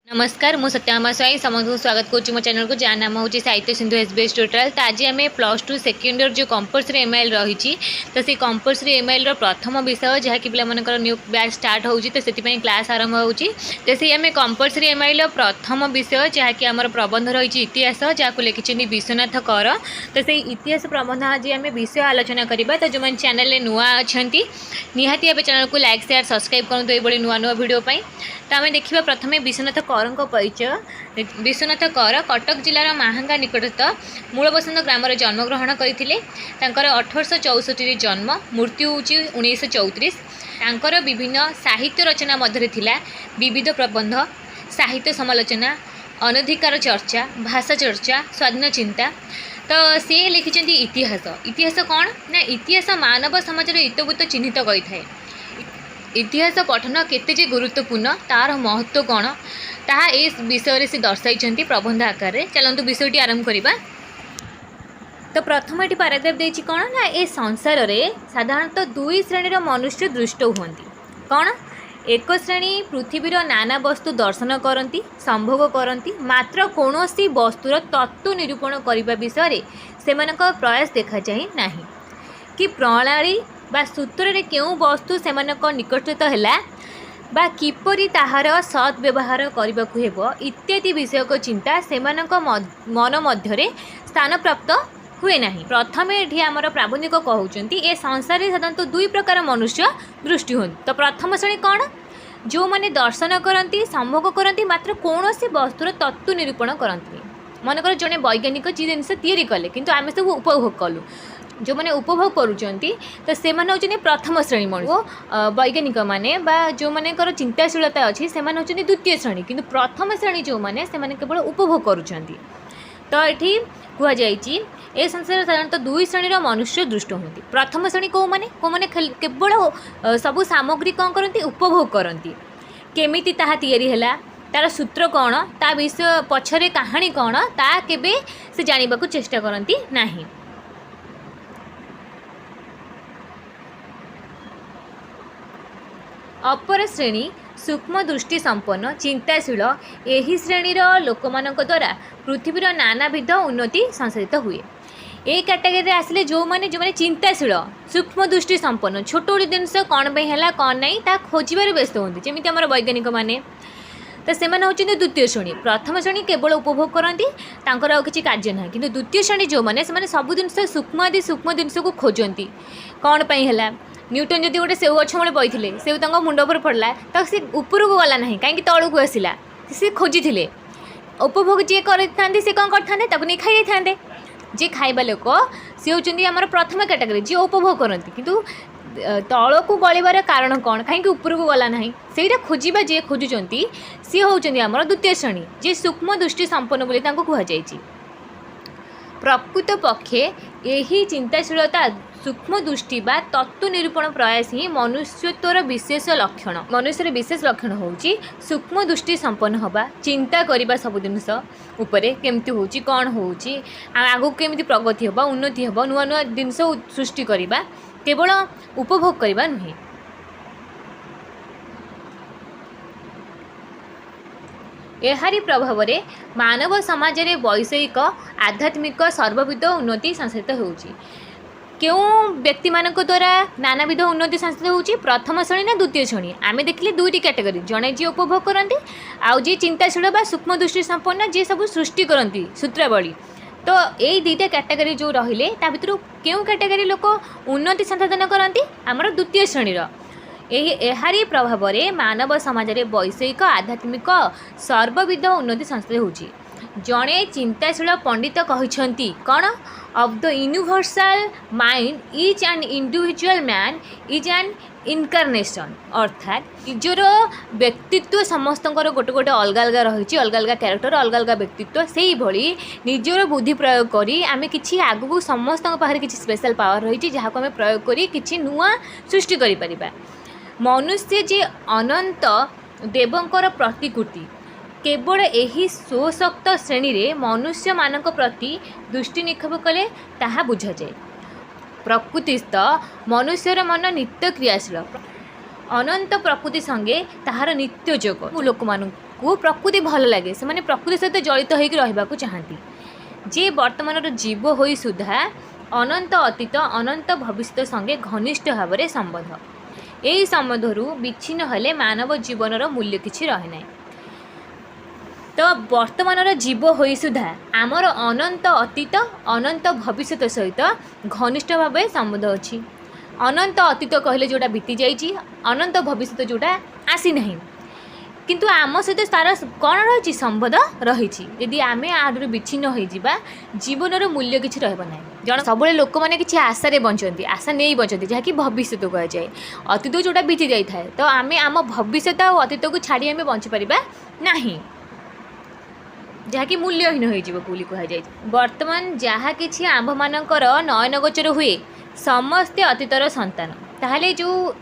नमस्कार मु सत्यामा स्वाई समस्त को स्वागत करुँच मो चैनल को जहाँ नाम हूँ साहित्य सिंधु एसबीएस ट्यूटोरियल। तो आज आम +2 सेकेंड इयर जो कंपलसरी एमआईएल रही तो से कंपलसरी एमआईएल प्रथम विषय जहाँकि पिलाମାନଙ୍କର न्यू बैच स्टार्ट होची तो से क्लास आरंभ होची। तो से आम कंपलसरी एमआईएल प्रथम विषय जहाँकि आमर प्रबंध रही इतिहास जहाँ लिखिं विश्वनाथ कर। तो से इतिहास प्रबंध आज आम विषय आलोचना करवा। तो जो मैंने चैनल नुआ अच्छा निहाती भाव चैनल को लाइक शेयर सब्सक्राइब करूँ ये नुआ नुआ भिडियो। तो आम देखा प्रथम विश्वनाथ कर परिचय। विश्वनाथ कर कटक जिलार माहांगा निकटस्थ मूलबसंत ग्राम जन्मग्रहण करते। 1864 जन्म, मृत्यु हूँ 1934। विभिन्न साहित्य रचना मध्य थिला विविध प्रबंध, साहित्य समालोचना, अनधिकार चर्चा, भाषा चर्चा, स्वाधीन चिंता। तो सी लिखिं इतिहास। इतिहास कौन ना इतिहास मानव समाज इतभूत चिन्हित करें। इतिहास पठन केते गुरुत्वपूर्ण तार महत्व कौन ताहा ए विषय से दर्शाई प्रबंध आकार। चलतु विषयटी आरंभ करवा। तो प्रथम ये पैराग्राफ देछि कौन ना ए संसार रे साधारणतः दुई श्रेणीर मनुष्य दृष्ट हुअन्ति। कौन एक श्रेणी पृथ्वीर नाना वस्तु दर्शन करती संभोग करती मात्र कौनसी वस्तुर तत्व निरूपण करने विषय से प्रयास देखा जाए नहीं कि प्रणाली बा सूत्र रे केउ वस्तु से निकटस्थ है बा किपरि ताहार सत् व्यवहार करने को हेबो इत्यादि विषयक चिंता से मन मध्य स्थान प्राप्त हुए नहीं। प्रथम ये आमर प्राबंधिक कहते ए संसार में साधारणतः दुई प्रकार मनुष्य दृष्टि हूँ। तो प्रथम श्रेणी कौन जो मैंने दर्शन करती संभोग करती मात्र कौन से वस्तुर तत्व निरूपण करती। मनकर जड़े वैज्ञानिक जी जिन तैयारी कले किंतु आम सब उपभोग कलु जो मैंने उपभोग करुँच तो से प्रथम श्रेणी मनुष्य। वैज्ञानिक माने बा जो मानकर चिंताशीलता अच्छी से द्वितीय श्रेणी किंतु प्रथम श्रेणी जो मैंने से केवल उपभोग करुँच। तो ये कहुई ए संसार साधारणतः दुई श्रेणीर मनुष्य दृष्ट होती। प्रथम श्रेणी कौ मैंने केवल सबू सामग्री कौन करती उपभोग करती केमिति ताहा तैयारी हैला तार सूत्र कौन ता विषय पछरे कहानी कौन ता केबे से जानिबा को चेष्टा करती नहीं। अपर श्रेणी सूक्ष्म दृष्टि संपन्न चिंताशील यही श्रेणीर लोक द्वारा पृथ्वीर नानाविध उन्नति संसाधित हुए। ए कैटेगरी आसिले जो माने चिंताशील सूक्ष्म दृष्टि संपन्न छोट छोट जिनस कौन पे है कौन नहीं ता खोजार व्यस्त होती जमी आम वैज्ञानिक मैंने। तो से होती द्वितीय श्रेणी। प्रथम श्रेणी केवल उपभोग करती आउ किसी कार्य ना कि द्वितीय श्रेणी जो मैंने सब जिन सूक्ष्म जिनस को खोजती कौन पे है। न्यूटन जदि गोटे सेव गछ मूले बईले सेव मुंड पर पड़ला तो सी ऊपर को गला ना कहीं तौक को आसला सी खोजी थे उपभोग जी करते सी कौन करते नहीं खाई था जी खाइबा लोक सी होती आम प्रथम कैटेगरी जी उपभोग करती किंतु तल को गलिबार कारण कौन कहीं ऊपर को गला ना से खोजा जी खोजुंट सी होती आम द्वितीय श्रेणी जी सूक्ष्म दृष्टि संपन्न बोली कहुई। प्रकृत पक्षे यही चिंताशीलता सूक्ष्म दृष्टि बा तत्व निरूपण प्रयास ही मनुष्यत्वर विशेष लक्षण। मनुष्यर विशेष लक्षण होची सूक्ष्म दृष्टि संपन्न होबा चिंता करिबा सब जिनस उपरे केमती होची कौन होची आगु केमती प्रगति होबा उन्नति होबा नुआ नुआ जिनस सृष्टि करिबा केवल उपभोग करिबा नुहे। एहारी प्रभाव में मानव समाज रे वैषयिक आध्यात्मिक सर्वविध उन्नति संसाधित होउची। क्यों व्यक्ति मान द्वारा नानाविध उन्नति संसाधित होउची प्रथम श्रेणी ना द्वितीय श्रेणी आम देखिले दुईटी कैटेगरी जड़े जी उपभोग करती आउ जी चिंताशील बा सूक्ष्म दृष्टि संपन्न जी सब सृष्टि करती सूत्रावली। तो यही दुईटा कैटेगरी जो रहिले ता भितर क्यों कैटेगरी लोक उन्नति संसाधन करती आमर द्वितीय श्रेणीर। एहारी प्रभाव में मानव समाज रे वैषयिक आध्यात्मिक सर्वविध उन्नति संस्था होची। जड़े चिंताशील पंडित कहते कौन of the universal mind is an individual man is an incarnation अर्थात निजर व्यक्तित्व समस्त गोटे गोटे अलग अलग रही अलग अलग क्यारेक्टर अलग अलग व्यक्तित्व से भली निजर बुद्धि प्रयोग करी आमे किछि आगु समस्त पाखरे किछि स्पेशल पावर रही जहाँ को आम प्रयोग करी किछि नुआ सृष्टि करि परिबा। मनुष्य जे अनंत देवंकर प्रतिकृति केवल यही स्वशक्त श्रेणी रे मनुष्य मानक प्रति दृष्टि निक्षेप कले ताहा बुझा जाए। प्रकृतिस्थ मनुष्यर मन नित्य क्रियाशील अनंत प्रकृति संगे ताहार नित्य जोग लोक मान प्रकृति भल लगे से प्रकृति सहित जड़ित होकर चाहती जे वर्तमान जीव होई सुधा अनंत अतीत अनंत भविष्य संगे घनिष्ठ भाव में संबंध यही संबंधरू विच्छिन्न हेले मानव जीवन मूल्य किछि रहे ना। तो वर्तमान जीव होई सुधा आमर अनंत अतीत अनंत भविष्य सहित घनिष्ठ भाव संबंध अच्छी। अनंत अतीत कहले जोटा बीती जाइए अनंत भविष्य जोटा आसी नहीं किंतु आम सहित तार कौन रही संबंध रही यदि आम आड़ विच्छिन्न हो जीवन मूल्य किसी रहा जन सब लोक मैंने किसी आशारे बचती आशा नहीं बचती जहाँकि भविष्य कहुए अतीत जोटा बीती जाए तो आम आम भविष्य और अतीत को छाड़ी आम बंचीपर ना जहाँकि मूल्यहीन हो कहुए। वर्तमान जहाँ कि आंभ मानकर नयन गोचर हुए समस्ते अतीतर संतान ताहले जो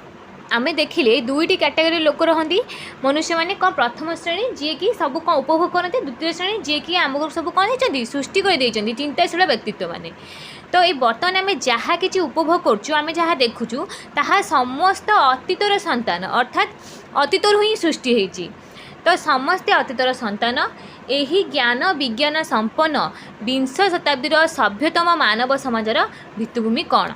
आमे देखिले दुईटी कैटेगरी लोक रहती मनुष्य माने कौन प्रथम श्रेणी जी कि सब कौन उपभोग करते द्वितीय श्रेणी जी कि आमको सब कौन होती सृष्टि कर चिंताशील व्यक्तित्व माने। तो ये बर्तमान आम जहाँ कि उपभोग करें जहाँ देखुचु ताहा समस्त अतीतर संतान अर्थात अतीतर ही सृष्टि होती। तो समस्ते अतीतर संतान यही ज्ञान विज्ञान संपन्न विंश शताब्दीर सभ्यतम मानव समाजर भित्तिभूमि कौन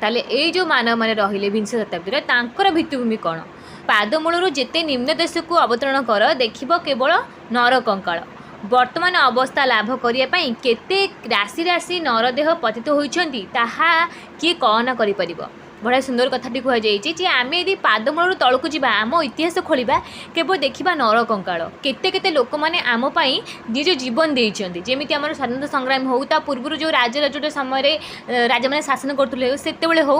ताले ये जो मानव मैंने रहिले विंश शताब्दी तांकर भित्तिभूमि कौन पादमूलू जिते निम्न देश को अवतरण कर देखिब केवल नर कंकाल वर्तमान अवस्था लाभ करने केते राशि राशि नरदेह पतित होइछन्ति ताहा किए कल्पना करि परिबो। बड़ा सुंदर कथाटी कहुई आम यदि पादमूलू तलू जा आम इतिहास खोलिबा केवल देखा नर कंकाल केते केते लोक मैंने आम निज जीवन देइछन्ति जेमिति आमर स्वाधीनता संग्राम हो ता पूर्व जो राजराजोट समय राजा मैंने शासन करते से हो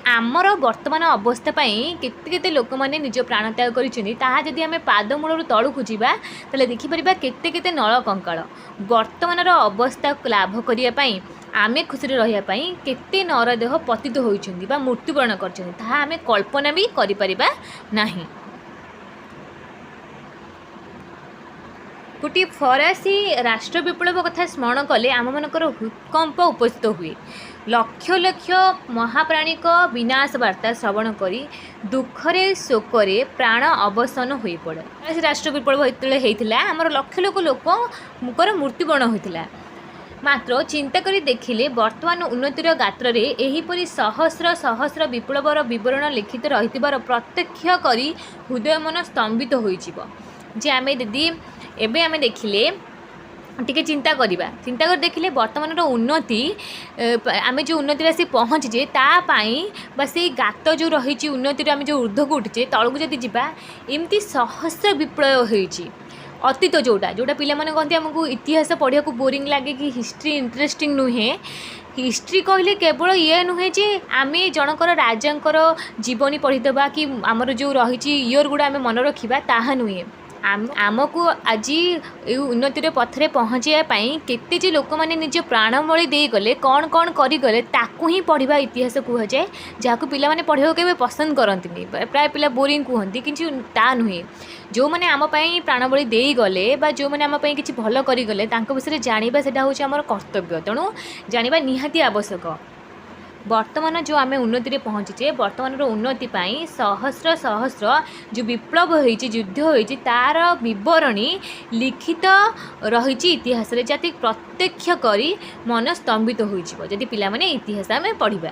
आमर वर्तमान अवस्था केते केते लोक मैंने निज प्राण त्याग करी आम पादमूलू तलू जा देखिपर केते केते नर कंकाल वर्तमान अवस्था लाभ करने आमे खुशी रही केते नरदेह पतित होइछन्ति बा मृत्युवरण करछन्ति ताहा आमे कल्पना भी करि परिबा नाही। गोटे फरासी राष्ट्र विप्लव कथा स्मरण कले आम मानकर हृदकंप उपस्थित हुए लक्ष लक्ष महाप्राणिक विनाश वार्ता श्रवण करी दुखरे शोकरे प्राण अवसान हो पड़े। फरासी राष्ट्र विप्लव होता आमर लक्ष लक्ष लोकर मृत्युवरण होता मात्र चिंता करी देखिले वर्तमान उन्नतिर गात्र रे एहीपरि सहस्र सहस्र विप्लवर विवरण लिखित रहितिबार प्रत्यक्ष करी हृदय मन स्तंभित होइजिवो जे आमे दीदी एबे आमे देखिले टिके चिंता कर देखिले वर्तमान उन्नति आमे जो उन्नति आसी पहुँचे तापाई बा से गात जो रही उन्नति आमे जो ऊर्ध्व को उठिचे तलू जदि जिबा एमती सहस्र विप्लव होइछि अतीत जोटा जोटा पिला माने कहते आमको इतिहास पढ़िया को बोरिंग लगे कि हिस्ट्री इंटरेस्टिंग नुहे हिस्ट्री कहले केवल ये नुहे जे आमे जनकर राजांकर जीवनी पढ़ीदबा कि आमर जो रही इयर गुड़ा आमे मन रखा ताहा नुहे आमको आज उन्नतिर पथरे पहुँचाई केते जे लोक मैंने निज प्राणबली देगले कौन कौन करगले ताकू ही पढ़ा इतिहास कहुए जहाँ पिला माने पढ़ा के पसंद करती प्राय पिला बोरिंग कहती कि ता नुहे जो मैंने आम प्राणबली देगले जो मैंने आम कि भल करगले विषय जाना से हूँ कर्तव्य तेणु जाना निहाती आवश्यक। वर्तमान जो आम उन्नति पहुँचे वर्तमान उन्नति सहस्र सहस्र जो विप्लव होती युद्ध होती तार बरणी लिखित रही इतिहास जाति प्रत्यक्ष करी मन स्तंभित होती पिला माने इतिहास आम पढ़ा।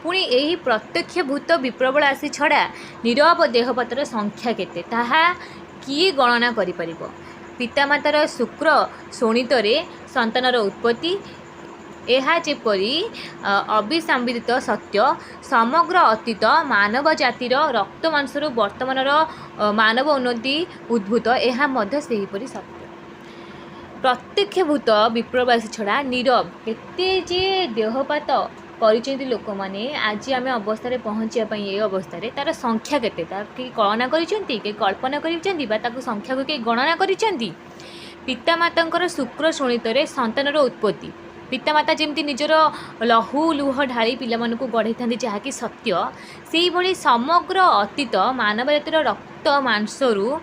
पुणी यही प्रत्यक्षभूत विप्रबल आसी छड़ा नीरव देहपतर संख्या केते ताहा किए गणना करि परिबो। पितामातार शुक्र शोणितरे संतानर उत्पत्ति यह जेपरी अविसंविदित सत्य समग्र अतीत मानव जातिर रक्त मांसर वर्तमान मानव उन्नति उद्भूत यह सेहीपरि सत्य। प्रत्यक्षभूत विप्रवासी छड़ा नीरव केते जे देहपात कर लोक मैंने आज आम अवस्था पहुँचापी ये अवस्था तार संख्या केते कि कल्पना कर कल्पना कर संख्या को कहीं गणना कर पितामाता शुक्र शोणितरे संतानर उत्पत्ति पितामाता जमती निजर लहू लुह ढाली पिला को गढ़ी था जहाँकि सत्य से भली समग्र अतीत मानव जातिर रक्त मांसरू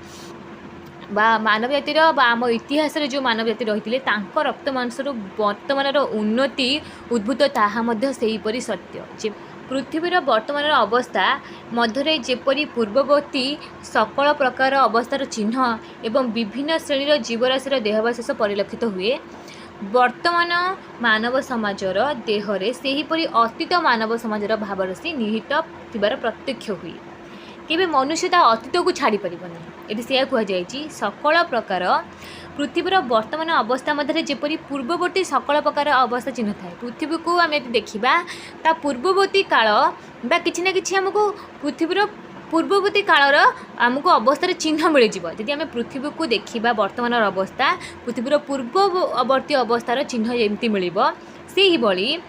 बा मानव जातिर आम इतिहास जो मानव जाति रही रक्त मांसर वर्तमान उन्नति उद्भूत ताहा मध्य सेहीपरि सत्य जे पृथ्वीर वर्तमान अवस्था मध्य जेपरी पूर्ववर्ती सकल प्रकार अवस्थार चिन्ह एवं विभिन्न श्रेणीर जीवराशिर देहावशेष परिलक्षित हुए वर्तमान मानव समाजर देहरे सेहीपरि अतीत मानव समाजर भावराशि निहित थिबार प्रत्यक्ष हुए केबे मनुष्य ता अतीत को छाड़ी परिबनी एटी से कहुई सकल प्रकार पृथ्वीर वर्तमान अवस्था मध्य जेपरी पूर्ववर्ती सकल प्रकार अवस्था चिन्ह थाए पृथ्वी को आम देखा ता पूर्ववर्ती काल बा किछि ना किछि हमको पृथ्वीर पूर्ववर्ती कालर आमको अवस्थार चिन्ह मिल जाव जदि आम पृथ्वी को देखा वर्तमान अवस्था पृथ्वीर पूर्ववर्ती अवस्थार चिन्ह एमती मिल से ही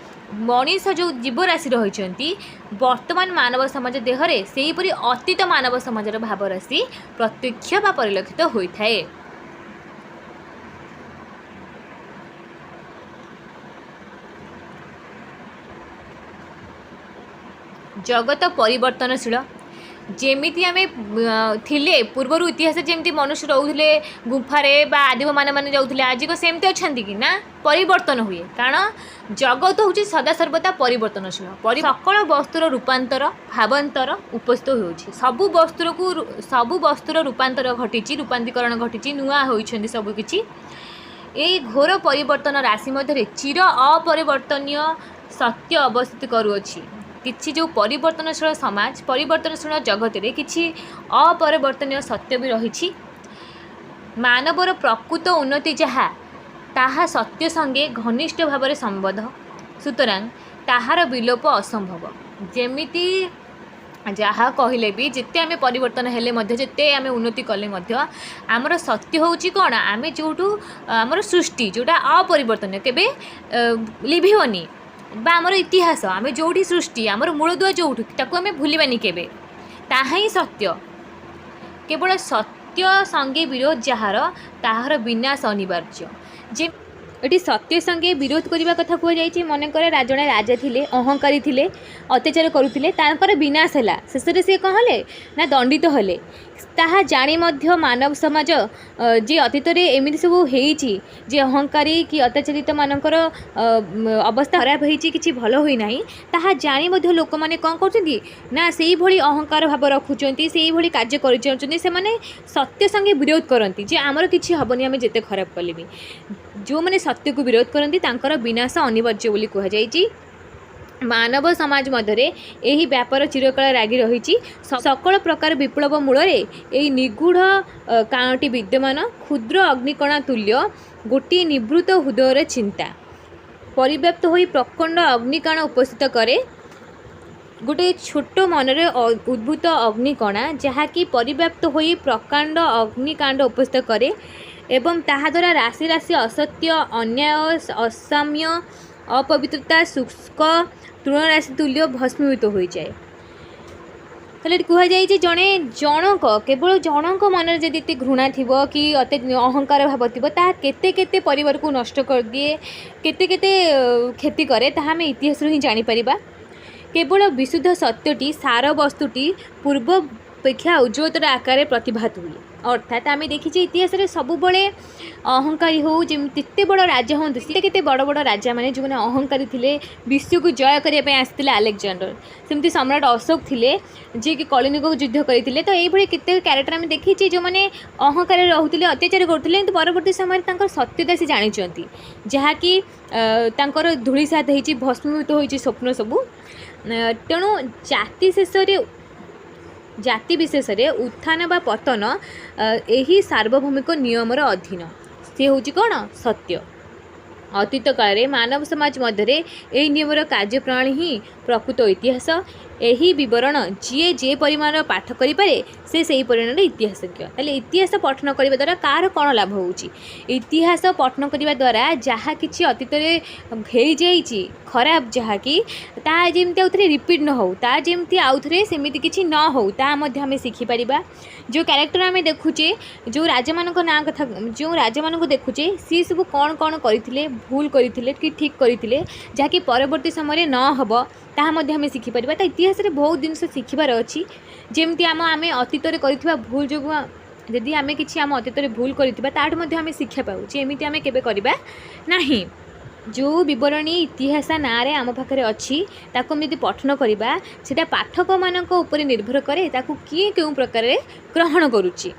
मनीष जो जीवराशि रही वर्तमान मानव समाज देहरे सेहीपरि अतीत मानव समाजर भावराशि प्रत्यक्ष बा परिलक्षित होता है। जगत परिवर्तनशील जेमिति आमे थिले पूर्वर इतिहास जेमती मनुष्य रोले गुफारे बा आदिम माने जाउथिले आज को सेमती अछंती कि ना परिवर्तन हुए कारण जगत हूँ सदा सर्वदा परिवर्तनशील सकल वस्तुर रूपांतर भावांतर उपस्थित होउछि सबु वस्तुर रूपांतर घटी रूपांतरीकरण घटी नुआ होइछन्ति सब किछि एई घोर परिवर्तन राशि मध्य चिर अपरिवर्तनीय सत्य अवस्थित करुअछि किछि जो परिवर्तनशील समाज परिवर्तनशील जगत रे किछि अपरिवर्तनीय सत्य भी रही मानवर प्रकृत उन्नति जहा ताहा सत्य संगे घनिष्ठ भाव में संबद्ध सुतरां ताहार विलोप असंभव जेमिति जहाँ कहले भी जिते आम परिवर्तन हेले मध्य जिते आम उन्नति कले मध्य आमर सत्य होउची कौन आम जो आमर सृष्टि जोटा अपरिवर्तन केबे लिभिबनी बा आमर इतिहास आम जोठी सृष्टि आमर मूलदुआ जोठी ताकू आम भूलिबानी केबे ताहा ही सत्य केवल सत्य संगे विरोध जार ताहार विनाश अनिवार्य जे एटी सत्य संगे विरोध करने कथा कहुई मनकर जड़े राजा थिले अहंकारी थिले अत्याचार करुले तांकर विनाश है शेष में सी कौन हेले ना दंडित हेले ताहा जानी मध्य मानव समाज जे अतीत एमती सब होइछि जे अहंकारी कि अत्याचारित मानकर अवस्था खराब होइछि किछि भल होई नाही ताहा जानी मध्य लोक माने कौन करछन्ती ना सेही भली अहंकार भाव रखुचंती सेही भली कार्य करिचंती से माने सत्य संगे विरोध करंती जे आमर किछि हबनी आमे जेते खराब कले भी जो माने सत्य को विरोध करंती तांकर विनाश अनिवार्य बोली कहा जाइछि मानव समाज मध्य यही व्यापार चिरकाल रागी रही सकल प्रकार विप्लव मूल यही निगूढ़ काणटी विद्यमान क्षुद्र अग्निकणा तुल्य गोटे निवृत्त हृदय चिंता परिव्याप्त हो प्रखंड अग्निकाण उपस्थित करे गोटे छोट मनरे उद्भूत अग्निकणा जहाँकि परिव्याप्त हो प्रकांड अग्निकांड उपस्थित करे एवं ताहा द्वारा राशि राशि असत्य अन्याय असाम्य अपवित्रता शुष्क तृणराशि तुल्य भस्मीभूत हो जाए ताले कहुई जड़े जनक केवल जनक मन जदि घृणा थी कि अहंकार भाव थी केते केते परिवार को नष्ट कर दिए केते केते क्षति करे ताहा आम इतिहास ही जानीपर केवल विशुद्ध सत्यटी सार वस्तुटी पूर्व अपेक्षा उज्ज्वलतर आकार प्रतिभात हुए अर्थात आम देखीचे इतिहास रे सबुबले अहंकारी हो जिते बड़ राजा हूँ केते बड़ बड़ राजा माने जो अहंकारी थिले विश्व को जय करने आसते अलेक्जेंडर सेमती सम्राट अशोक थिले जी कि कलिंग को युद्ध करते तो ये केते क्यारेक्टर आम देखीचे जो मैंने अहंकार रोते अत्याचार करते किंतु परवर्ती समय सत्यता से जानी जहाँकि धूलिसात होती भस्मीभूत होती स्वप्न सबू तेणु जाति शेष जाति विशेष रे उत्थान बा पतन यही सार्वभौमिक नियमर अधीन से हूँ कौन सत्य अतीत काल मानव समाज मध्य यही नियमर कार्यप्रणाली ही प्रकृत इतिहास यही बरण जी जे परिमाण पाठ करें से परिमाण इतिहासज्ञ ताले इतिहास पठन करने द्वारा कार कौन लाभ हो इतिहास पठन करने द्वारा जहाँ कि अतीत हो जाइए खराब जहाँ कि जमी आउे रिपीट न हो जमी आउे सेमती किसी न हो आम शिखिपर जो क्यारेक्टर आम देखुचे जो राजा मान ना कथा जो राजा मान देखुचे सी सब कौन कौन करते भूल करते कि ठीक करते जहाँकि परवर्ती समय न हम ताहा शिखिपर इतिहास रे बहुत जिन शिखबार अच्छी जमती आम अतीत कर भूल जो जदि आम कि आम अतीत भूल कर शिक्षा पाऊँ एमती आम के करवा नहीं जो बरणी इतिहास ना रे आम पाखे अच्छी जब पठन करवा से पाठक मान निर्भर कै किए क्यों प्रकार ग्रहण करुच्ची।